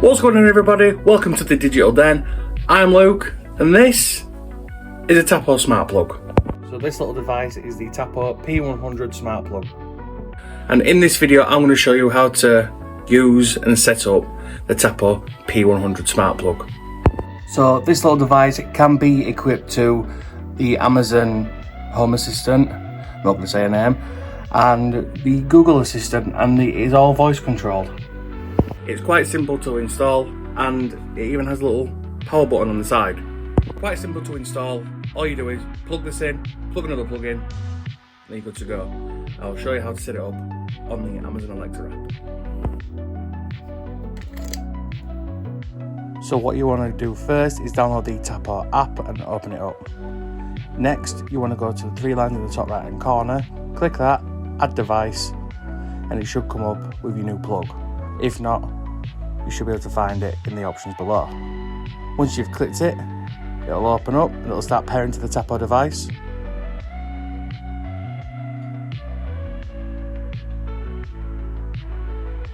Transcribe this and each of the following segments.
What's going on, everybody? Welcome to the Digital Den. I'm Luke and this is a Tapo smart plug. So this little device is the Tapo P100 smart plug. And in this video I'm going to show you how to use and set up the Tapo P100 smart plug. So this little device, it can be equipped to the Amazon Home Assistant, I'm not going to say a name, and the Google Assistant, and it is all voice controlled. It's quite simple to install, and it even has a little power button on the side. Quite simple to install. All you do is plug this in, plug another plug in, and you're good to go. I'll show you how to set it up on the Amazon Alexa app. So what you want to do first is download the Tapo app and open it up. Next, you want to go to the three lines in the top right hand corner, click that, add device, and it should come up with your new plug. If not, you should be able to find it in the options below. Once you've clicked it, it'll open up and it'll start pairing to the Tapo device.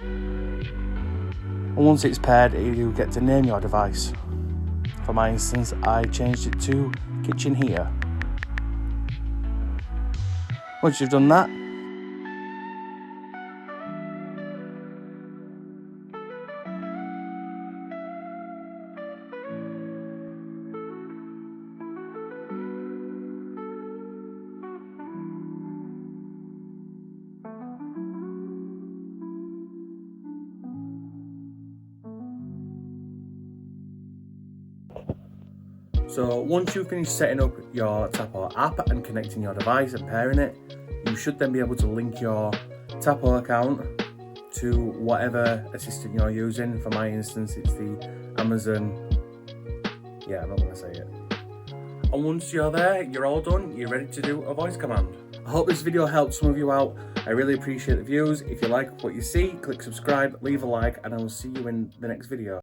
And once it's paired, you get to name your device. For my instance, I changed it to Kitchen Here. Once you've done that, so once you've finished setting up your Tapo app and connecting your device and pairing it, you should then be able to link your Tapo account to whatever assistant you're using. For my instance, it's the Amazon, I'm not going to say it. And once you're there, you're all done, you're ready to do a voice command. I hope this video helped some of you out. I really appreciate the views. If you like what you see, click subscribe, leave a like, and I will see you in the next video.